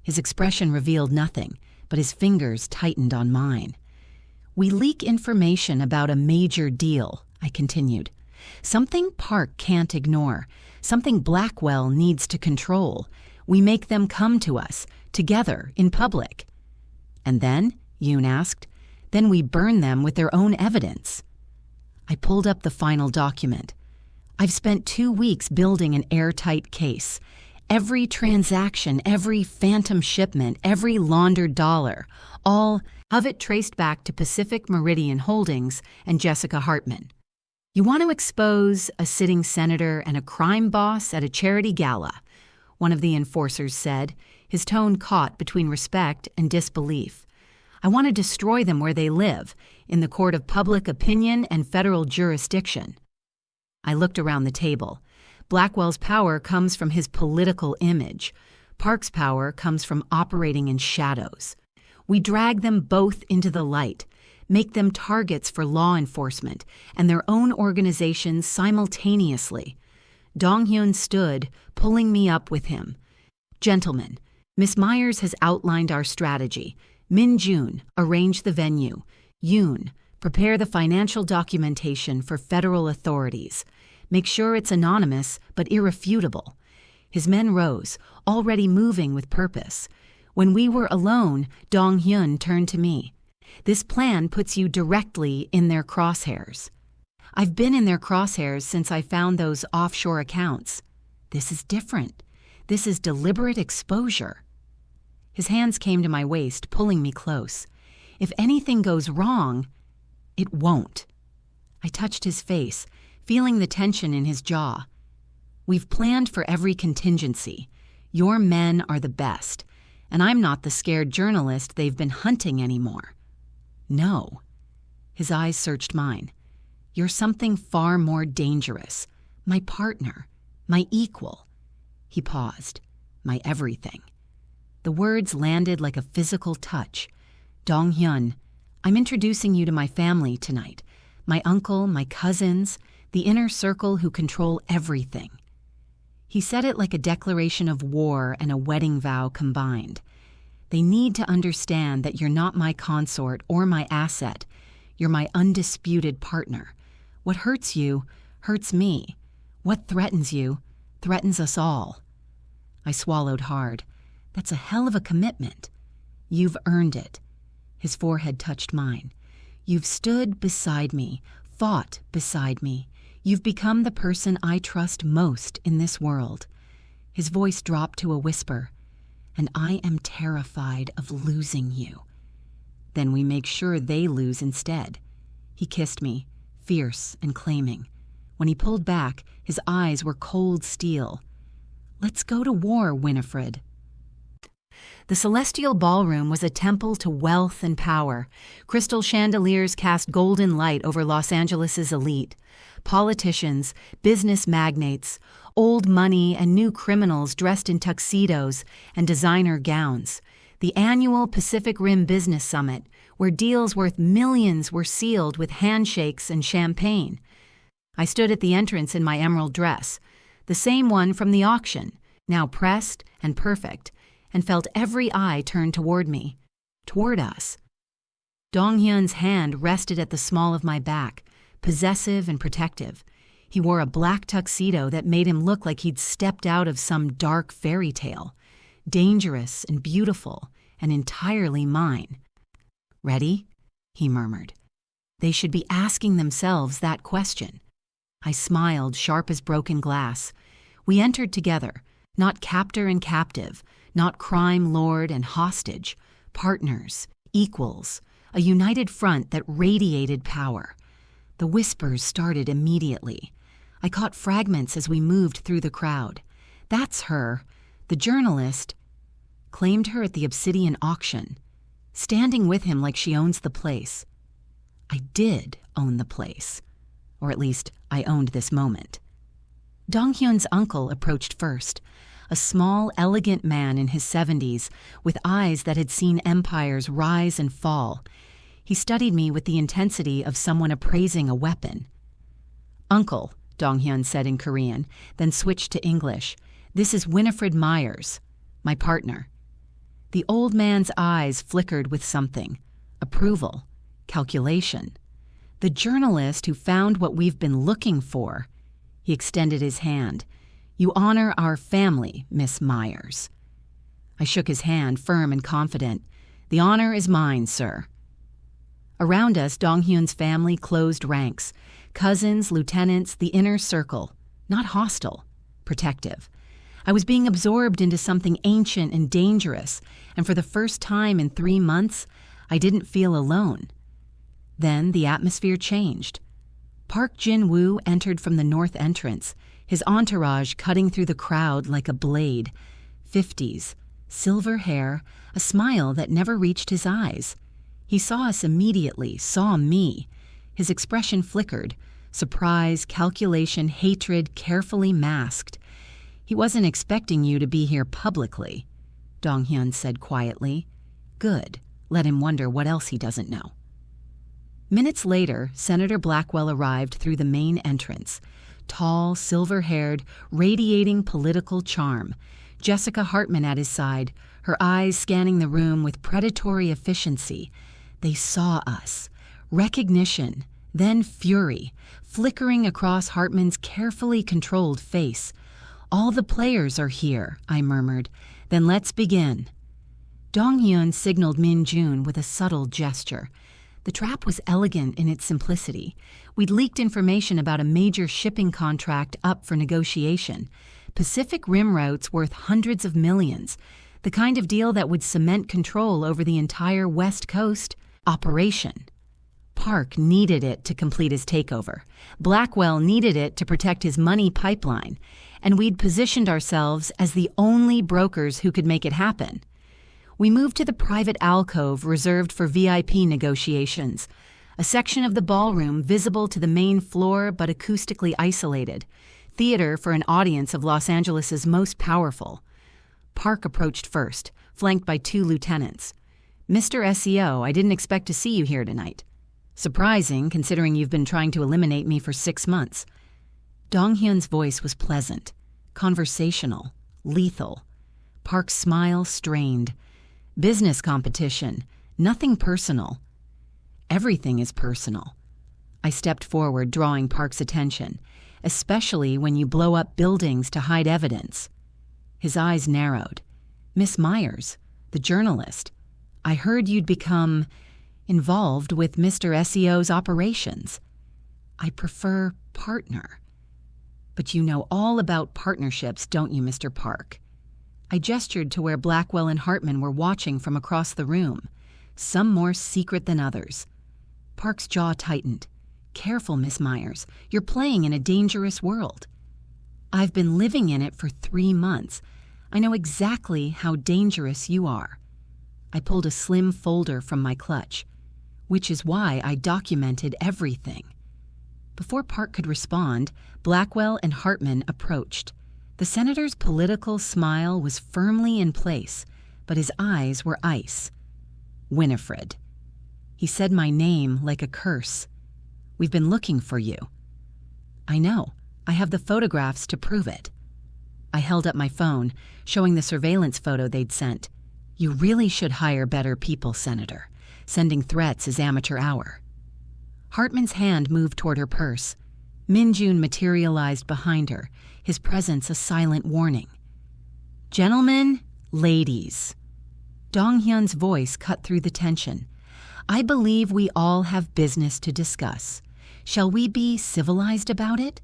His expression revealed nothing, but his fingers tightened on mine. "We leak information about a major deal," I continued. "Something Park can't ignore, something Blackwell needs to control. We make them come to us, together, in public." "And then?" Yoon asked. "Then we burn them with their own evidence." I pulled up the final document. "I've spent 2 weeks building an airtight case. Every transaction, every phantom shipment, every laundered dollar, all of it traced back to Pacific Meridian Holdings and Jessica Hartman. You want to expose a sitting senator and a crime boss at a charity gala," one of the enforcers said, his tone caught between respect and disbelief. "I want to destroy them where they live, in the court of public opinion and federal jurisdiction." I looked around the table. Blackwell's power comes from his political image. Park's power comes from operating in shadows. We drag them both into the light, make them targets for law enforcement and their own organizations simultaneously. Dong-Hyun stood, pulling me up with him. "Gentlemen, Miss Meyers has outlined our strategy. Min-Jun, arrange the venue. Yoon, prepare the financial documentation for federal authorities. Make sure it's anonymous but irrefutable." His men rose, already moving with purpose. When we were alone, Dong-Hyun turned to me. "This plan puts you directly in their crosshairs." "I've been in their crosshairs since I found those offshore accounts." "This is different. This is deliberate exposure." His hands came to my waist, pulling me close. "If anything goes wrong, it won't." I touched his face, feeling the tension in his jaw. "We've planned for every contingency. Your men are the best, and I'm not the scared journalist they've been hunting anymore." "No." His eyes searched mine. "You're something far more dangerous. My partner. My equal." He paused. "My everything." The words landed like a physical touch. "Dong-Hyun, I'm introducing you to my family tonight. My uncle, my cousins, the inner circle who control everything." He said it like a declaration of war and a wedding vow combined. "They need to understand that you're not my consort or my asset. You're my undisputed partner. What hurts you hurts me. What threatens you threatens us all." I swallowed hard. "That's a hell of a commitment." "You've earned it." His forehead touched mine. "You've stood beside me, fought beside me. You've become the person I trust most in this world." His voice dropped to a whisper. "And I am terrified of losing you." "Then we make sure they lose instead." He kissed me, fierce and claiming. When he pulled back, his eyes were cold steel. "Let's go to war, Winnifred." The celestial ballroom was a temple to wealth and power. Crystal chandeliers cast golden light over Los Angeles' elite. Politicians, business magnates, old money and new criminals dressed in tuxedos and designer gowns. The annual Pacific Rim Business Summit, where deals worth millions were sealed with handshakes and champagne. I stood at the entrance in my emerald dress, the same one from the auction, now pressed and perfect, and felt every eye turn toward me, toward us. Dong-Hyun's hand rested at the small of my back, possessive and protective. He wore a black tuxedo that made him look like he'd stepped out of some dark fairy tale, dangerous and beautiful and entirely mine. "Ready?" he murmured. They should be asking themselves that question. I smiled, sharp as broken glass. We entered together, not captor and captive, not crime lord and hostage, partners, equals, a united front that radiated power. The whispers started immediately. I caught fragments as we moved through the crowd. "That's her. The journalist claimed her at the Obsidian auction, standing with him like she owns the place." I did own the place, or at least I owned this moment. Dong-Hyun's uncle approached first, a small, elegant man in his 70s with eyes that had seen empires rise and fall. He studied me with the intensity of someone appraising a weapon. "Uncle," Dong-Hyun said in Korean, then switched to English, "this is Winnifred Meyers, my partner." The old man's eyes flickered with something, approval, calculation. "The journalist who found what we've been looking for." He extended his hand. "You honor our family, Miss Meyers." I shook his hand, firm and confident. "The honor is mine, sir." Around us, Dong-Hyun's family closed ranks. Cousins, lieutenants, the inner circle. Not hostile, protective. I was being absorbed into something ancient and dangerous, and for the first time in 3 months, I didn't feel alone. Then the atmosphere changed. Park Jin-woo entered from the north entrance, his entourage cutting through the crowd like a blade. 50s, silver hair, a smile that never reached his eyes. He saw us immediately, saw me. His expression flickered, surprise, calculation, hatred carefully masked. "He wasn't expecting you to be here publicly," Dong-Hyun said quietly. "Good. Let him wonder what else he doesn't know." Minutes later, Senator Blackwell arrived through the main entrance. Tall, silver-haired, radiating political charm. Jessica Hartman at his side, her eyes scanning the room with predatory efficiency. They saw us. Recognition, then fury, flickering across Hartman's carefully controlled face. "All the players are here," I murmured. "Then let's begin." Dong-Hyun signaled Min-Jun with a subtle gesture. The trap was elegant in its simplicity. We'd leaked information about a major shipping contract up for negotiation. Pacific Rim routes worth hundreds of millions. The kind of deal that would cement control over the entire West Coast. Operation. Park needed it to complete his takeover. Blackwell needed it to protect his money pipeline. And we'd positioned ourselves as the only brokers who could make it happen. We moved to the private alcove reserved for VIP negotiations, a section of the ballroom visible to the main floor but acoustically isolated, theater for an audience of Los Angeles' most powerful. Park approached first, flanked by 2 lieutenants. "Mr. SEO, I didn't expect to see you here tonight. Surprising, considering you've been trying to eliminate me for 6 months." Dong-Hyun's voice was pleasant, conversational, lethal. Park's smile strained. "Business competition, nothing personal." "Everything is personal." I stepped forward, drawing Park's attention, "especially when you blow up buildings to hide evidence." His eyes narrowed. "Miss Meyers, the journalist, I heard you'd become involved with Mr. SEO's operations." "I prefer partner." "But you know all about partnerships, don't you, Mr. Park?" I gestured to where Blackwell and Hartman were watching from across the room, some more secret than others. Park's jaw tightened. "Careful, Miss Meyers. You're playing in a dangerous world." "I've been living in it for 3 months. I know exactly how dangerous you are." I pulled a slim folder from my clutch, "which is why I documented everything." Before Park could respond, Blackwell and Hartman approached. The senator's political smile was firmly in place, but his eyes were ice. "Winnifred." He said my name like a curse. "We've been looking for you." "I know. I have the photographs to prove it." I held up my phone, showing the surveillance photo they'd sent. "You really should hire better people, Senator. Sending threats is amateur hour." Hartman's hand moved toward her purse. Min-Jun materialized behind her, his presence a silent warning. "Gentlemen, ladies." Dong-Hyun's voice cut through the tension. "I believe we all have business to discuss. Shall we be civilized about it?"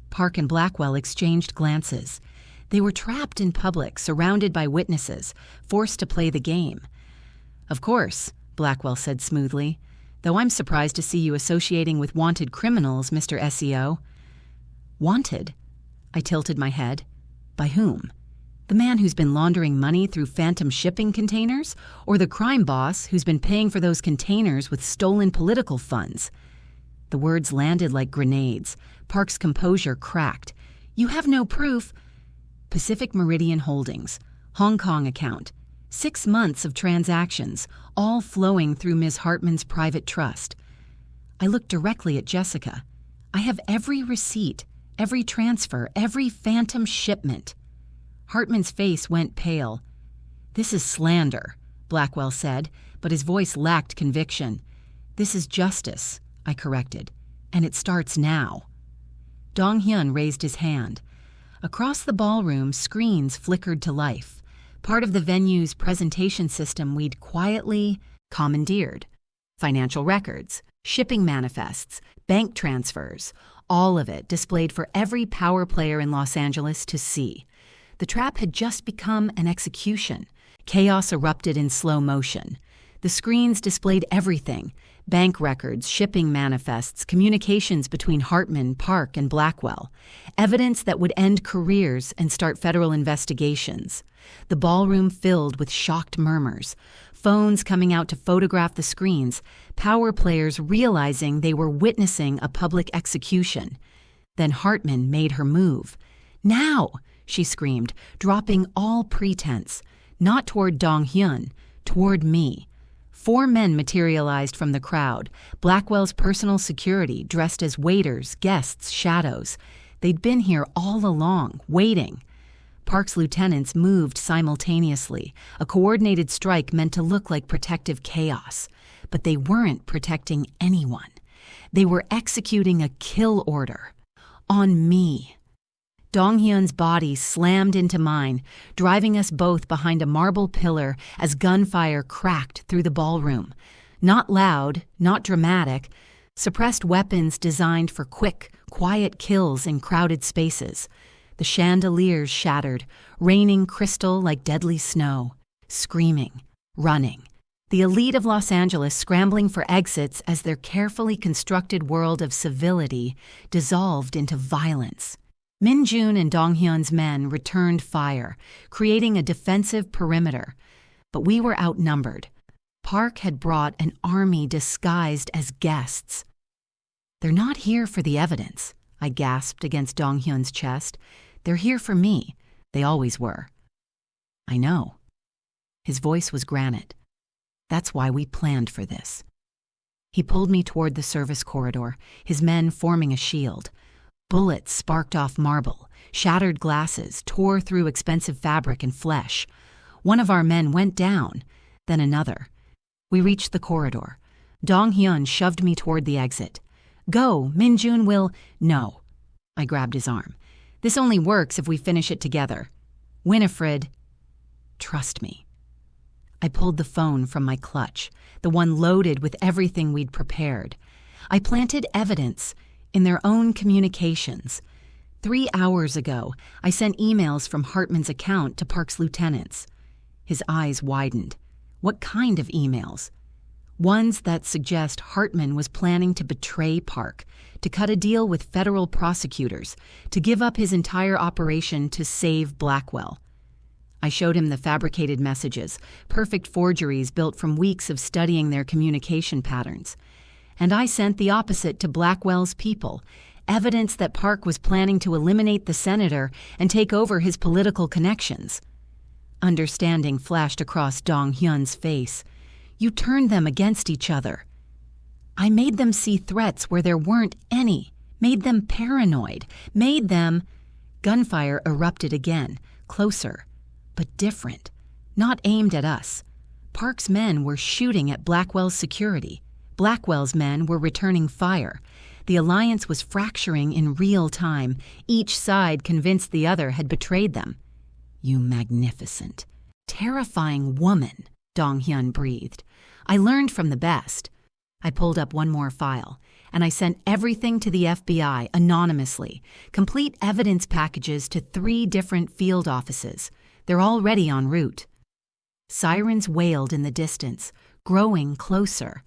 Park and Blackwell exchanged glances. They were trapped in public, surrounded by witnesses, forced to play the game. "Of course," Blackwell said smoothly, "though I'm surprised to see you associating with wanted criminals, Mr. SEO." "Wanted?" I tilted my head. "By whom? The man who's been laundering money through phantom shipping containers, or the crime boss who's been paying for those containers with stolen political funds?" The words landed like grenades. Park's composure cracked. "You have no proof." "Pacific Meridian Holdings, Hong Kong account, 6 months of transactions, all flowing through Ms. Hartman's private trust." I looked directly at Jessica. "I have every receipt, every transfer, every phantom shipment." Hartman's face went pale. "This is slander," Blackwell said, but his voice lacked conviction. "This is justice," I corrected, "and it starts now." Dong-Hyun raised his hand. Across the ballroom, screens flickered to life, part of the venue's presentation system we'd quietly commandeered. Financial records, shipping manifests, bank transfers, all of it displayed for every power player in Los Angeles to see. The trap had just become an execution. Chaos erupted in slow motion. The screens displayed everything: bank records, shipping manifests, communications between Hartman, Park, and Blackwell, evidence that would end careers and start federal investigations. The ballroom filled with shocked murmurs, phones coming out to photograph the screens, power players realizing they were witnessing a public execution. Then Hartman made her move. "Now!" she screamed, dropping all pretense, not toward Dong-Hyun, toward me. 4 men materialized from the crowd, Blackwell's personal security dressed as waiters, guests, shadows. They'd been here all along, waiting. Park's lieutenants moved simultaneously, a coordinated strike meant to look like protective chaos. But they weren't protecting anyone. They were executing a kill order. On me. Dong-Hyun's body slammed into mine, driving us both behind a marble pillar as gunfire cracked through the ballroom. Not loud, not dramatic, suppressed weapons designed for quick, quiet kills in crowded spaces. The chandeliers shattered, raining crystal like deadly snow. Screaming, running. The elite of Los Angeles scrambling for exits as their carefully constructed world of civility dissolved into violence. Min-jun and Dong-Hyun's men returned fire, creating a defensive perimeter. But we were outnumbered. Park had brought an army disguised as guests. "They're not here for the evidence," I gasped against Dong-Hyun's chest. "They're here for me. They always were." "I know." His voice was granite. "That's why we planned for this." He pulled me toward the service corridor, his men forming a shield. Bullets sparked off marble, shattered glasses, tore through expensive fabric and flesh. One of our men went down, then another. We reached the corridor. Dong-Hyun shoved me toward the exit. "Go, Min-jun will—" "No." I grabbed his arm. "This only works if we finish it together. Winnifred, trust me." I pulled the phone from my clutch, the one loaded with everything we'd prepared. I planted evidence in their own communications. 3 hours ago, I sent emails from Hartman's account to Park's lieutenants. His eyes widened. What kind of emails? Ones that suggest Hartman was planning to betray Park, to cut a deal with federal prosecutors, to give up his entire operation to save Blackwell. I showed him the fabricated messages, perfect forgeries built from weeks of studying their communication patterns. And I sent the opposite to Blackwell's people, evidence that Park was planning to eliminate the senator and take over his political connections. Understanding flashed across Dong-Hyun's face. "You turned them against each other." "I made them see threats where there weren't any, made them paranoid, made them—" Gunfire erupted again, closer, but different, not aimed at us. Park's men were shooting at Blackwell's security. Blackwell's men were returning fire. The alliance was fracturing in real time, each side convinced the other had betrayed them. "You magnificent, terrifying woman," Dong-Hyun breathed. "I learned from the best." I pulled up one more file, and I sent everything to the FBI anonymously, complete evidence packages to 3 different field offices. They're already en route. Sirens wailed in the distance, growing closer.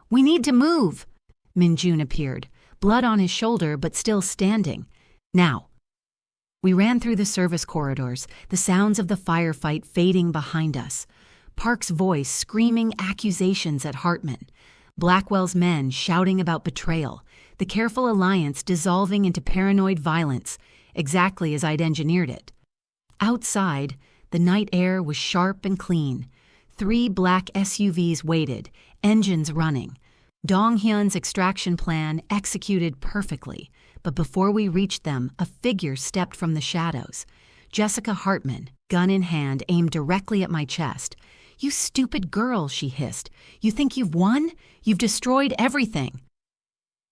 "We need to move!" Min-jun appeared, blood on his shoulder but still standing. "Now!" We ran through the service corridors, the sounds of the firefight fading behind us. Park's voice screaming accusations at Hartman. Blackwell's men shouting about betrayal. The careful alliance dissolving into paranoid violence, exactly as I'd engineered it. Outside, the night air was sharp and clean. 3 black SUVs waited, engines running. Dong-Hyun's extraction plan executed perfectly, but before we reached them, a figure stepped from the shadows. Jessica Hartman, gun in hand, aimed directly at my chest. "You stupid girl," she hissed. "You think you've won? You've destroyed everything."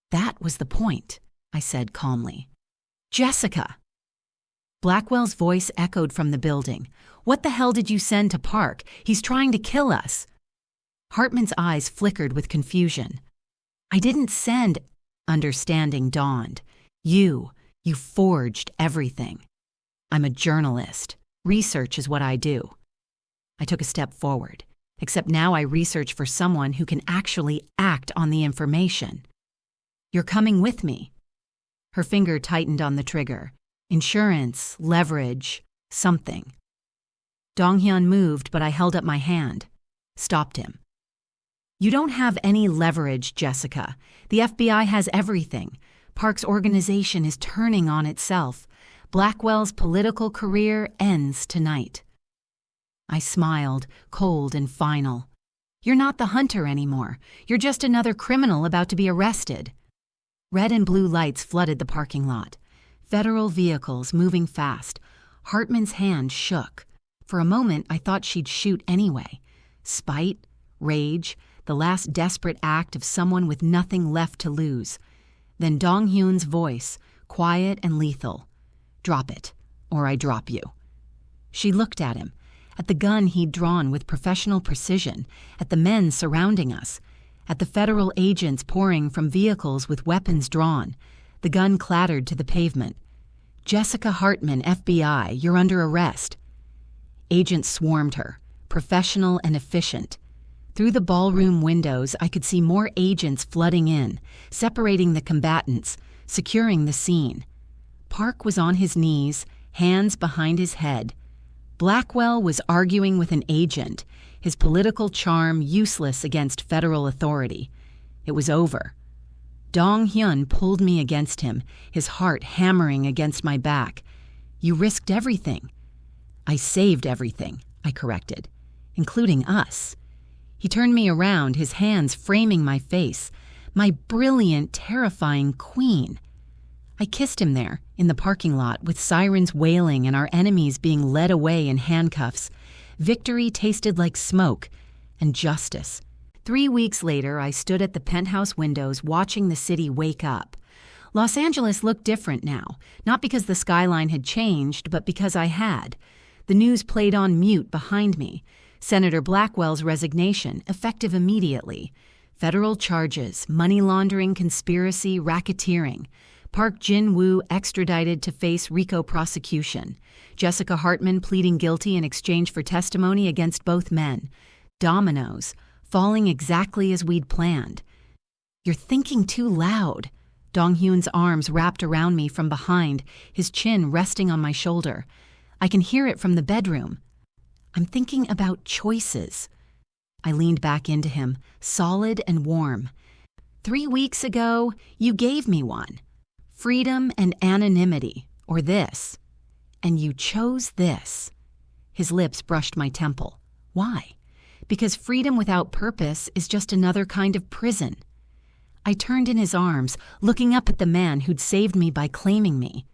"That was the point," I said calmly. "Jessica!" Blackwell's voice echoed from the building. "What the hell did you send to Park? He's trying to kill us." Hartman's eyes flickered with confusion. "I didn't send—" Understanding dawned. You forged everything." "I'm a journalist. Research is what I do." I took a step forward, except now I research for someone who can actually act on the information. "You're coming with me." Her finger tightened on the trigger. Insurance, leverage, something. Dong-Hyun moved, but I held up my hand. Stopped him. "You don't have any leverage, Jessica. The FBI has everything. Park's organization is turning on itself. Blackwell's political career ends tonight." I smiled, cold and final. You're not the hunter anymore. You're just another criminal about to be arrested. Red and blue lights flooded the parking lot. Federal vehicles moving fast. Hartman's hand shook. For a moment, I thought she'd shoot anyway. Spite, rage, the last desperate act of someone with nothing left to lose. Then Dong-Hyun's voice, quiet and lethal. "Drop it, or I drop you." She looked at him, at the gun he'd drawn with professional precision, at the men surrounding us, at the federal agents pouring from vehicles with weapons drawn. The gun clattered to the pavement. "Jessica Hartman, FBI, you're under arrest." Agents swarmed her, professional and efficient. Through the ballroom windows, I could see more agents flooding in, separating the combatants, securing the scene. Park was on his knees, hands behind his head. Blackwell was arguing with an agent, his political charm useless against federal authority. It was over. Dong-Hyun pulled me against him, his heart hammering against my back. "You risked everything." "I saved everything," I corrected, "including us." He turned me around, his hands framing my face. My brilliant, terrifying queen. I kissed him there, in the parking lot, with sirens wailing and our enemies being led away in handcuffs. Victory tasted like smoke, and justice. 3 weeks later, I stood at the penthouse windows watching the city wake up. Los Angeles looked different now, not because the skyline had changed, but because I had. The news played on mute behind me. Senator Blackwell's resignation, effective immediately. Federal charges, money laundering, conspiracy, racketeering. Park Jin-woo extradited to face RICO prosecution. Jessica Hartman pleading guilty in exchange for testimony against both men. Dominoes, falling exactly as we'd planned. "You're thinking too loud." Dong-Hyun's arms wrapped around me from behind, his chin resting on my shoulder. I can hear it from the bedroom. "I'm thinking about choices." I leaned back into him, solid and warm. 3 weeks ago, you gave me one. Freedom and anonymity, or this. And you chose this. His lips brushed my temple. Why? Because freedom without purpose is just another kind of prison. I turned in his arms, looking up at the man who'd saved me by claiming me.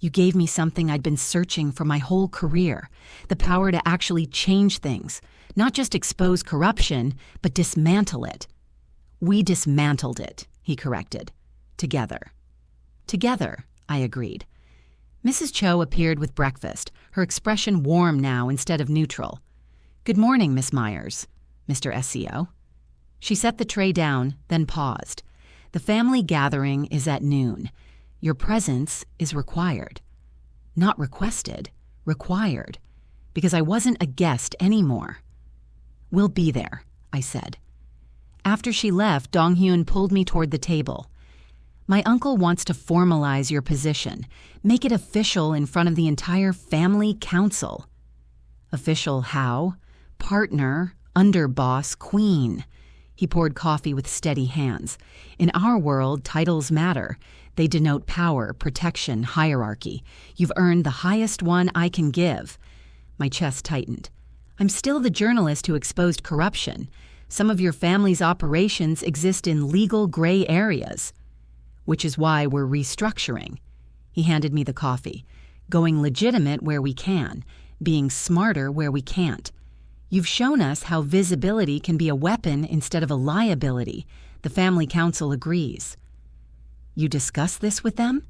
"You gave me something I'd been searching for my whole career, the power to actually change things, not just expose corruption, but dismantle it." "We dismantled it," he corrected. "Together." "Together," I agreed. Mrs. Cho appeared with breakfast, her expression warm now instead of neutral. "Good morning, Miss Meyers, Mr. SCO." She set the tray down, then paused. "The family gathering is at noon. Your presence is required." Not requested, required, because I wasn't a guest anymore. "We'll be there," I said. After she left, Dong-Hyun pulled me toward the table. "My uncle wants to formalize your position, make it official in front of the entire family council." "Official how? Partner, underboss, queen." He poured coffee with steady hands. "In our world, titles matter. They denote power, protection, hierarchy. You've earned the highest one I can give." My chest tightened. "I'm still the journalist who exposed corruption. Some of your family's operations exist in legal gray areas." "Which is why we're restructuring." He handed me the coffee. "Going legitimate where we can, being smarter where we can't. You've shown us how visibility can be a weapon instead of a liability. The family council agrees." "You discussed this with them?"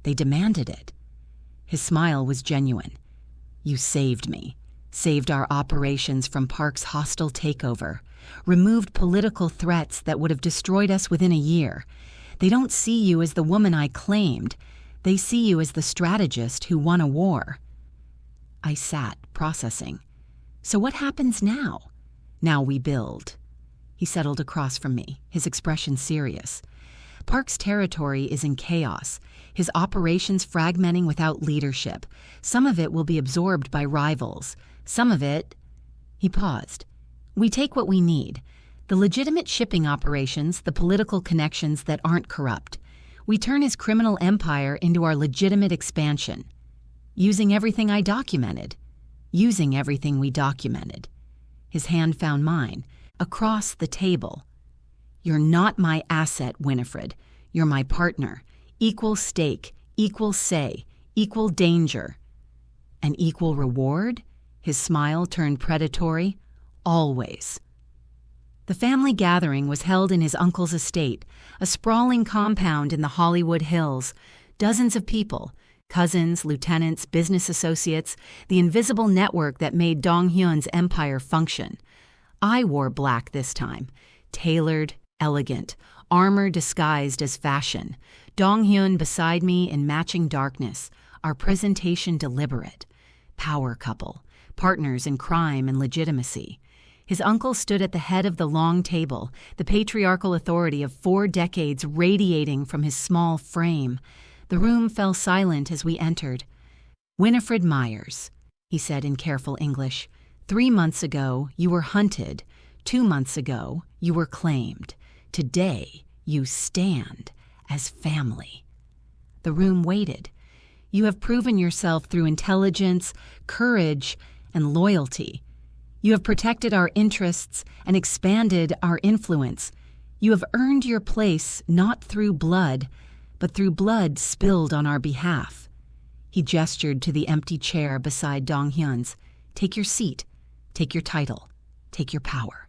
"They demanded it." His smile was genuine. "You saved me. Saved our operations from Park's hostile takeover. Removed political threats that would have destroyed us within a year. They don't see you as the woman I claimed. They see you as the strategist who won a war." I sat, processing. "So what happens now?" "Now we build." He settled across from me, his expression serious. "Park's territory is in chaos, his operations fragmenting without leadership. Some of it will be absorbed by rivals. Some of it—" He paused. "We take what we need. The legitimate shipping operations, the political connections that aren't corrupt. We turn his criminal empire into our legitimate expansion. Using everything I documented. Using everything we documented." His hand found mine, across the table. "You're not my asset, Winnifred. You're my partner. Equal stake, equal say, equal danger." "An equal reward?" His smile turned predatory. "Always." The family gathering was held in his uncle's estate, a sprawling compound in the Hollywood Hills. Dozens of people, cousins, lieutenants, business associates, the invisible network that made Dong-Hyun's empire function. I wore black this time, tailored, elegant, armor disguised as fashion. Dong-Hyun beside me in matching darkness, our presentation deliberate. Power couple, partners in crime and legitimacy. His uncle stood at the head of the long table, the patriarchal authority of 4 decades radiating from his small frame. The room fell silent as we entered. "Winnifred Meyers," he said in careful English, "3 months ago you were hunted. 2 months ago you were claimed. Today you stand as family." The room waited. "You have proven yourself through intelligence, courage, and loyalty. You have protected our interests and expanded our influence. You have earned your place not through blood, but through blood spilled on our behalf." He gestured to the empty chair beside Dong-Hyun's. "Take your seat. Take your title. Take your power."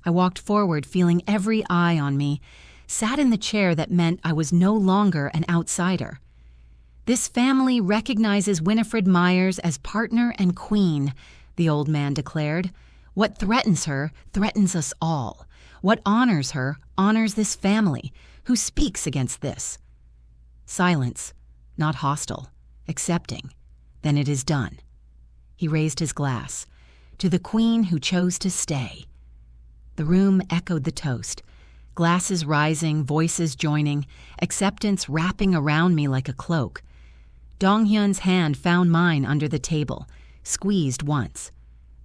I walked forward, feeling every eye on me, sat in the chair that meant I was no longer an outsider. "This family recognizes Winnifred Meyers as partner and queen," the old man declared. "What threatens her threatens us all. What honors her honors this family. Who speaks against this?" Silence, not hostile, accepting. "Then it is done." He raised his glass. "To the queen who chose to stay." The room echoed the toast. Glasses rising, voices joining, acceptance wrapping around me like a cloak. Dong-Hyun's hand found mine under the table, squeezed once.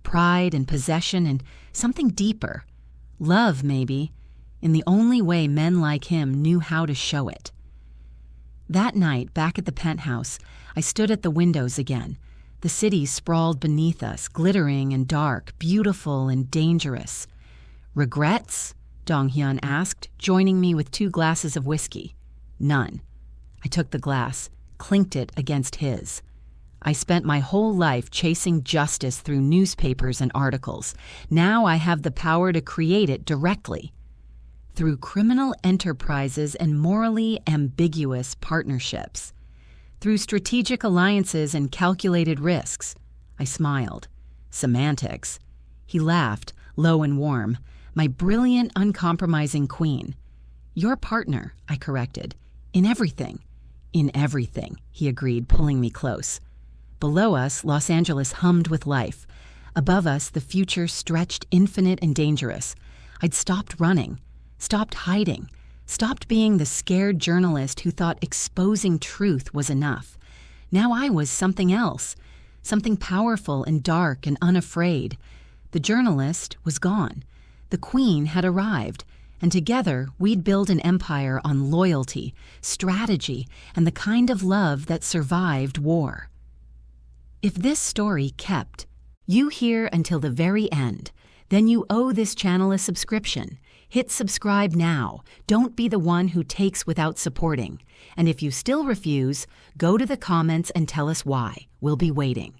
Pride and possession and something deeper. Love, maybe, in the only way men like him knew how to show it. That night, back at the penthouse, I stood at the windows again. The city sprawled beneath us, glittering and dark, beautiful and dangerous. "Regrets?" Dong-Hyun asked, joining me with 2 glasses of whiskey. "None." I took the glass, clinked it against his. "I spent my whole life chasing justice through newspapers and articles. Now I have the power to create it directly. Through criminal enterprises and morally ambiguous partnerships. Through strategic alliances and calculated risks." I smiled. "Semantics." He laughed, low and warm. "My brilliant, uncompromising queen." "Your partner," I corrected. "In everything." "In everything," he agreed, pulling me close. Below us, Los Angeles hummed with life. Above us, the future stretched infinite and dangerous. I'd stopped running, stopped hiding, stopped being the scared journalist who thought exposing truth was enough. Now I was something else, something powerful and dark and unafraid. The journalist was gone. The queen had arrived, and together we'd build an empire on loyalty, strategy, and the kind of love that survived war. If this story kept, you hear until the very end, then you owe this channel a subscription. Hit subscribe now. Don't be the one who takes without supporting. And if you still refuse, go to the comments and tell us why. We'll be waiting.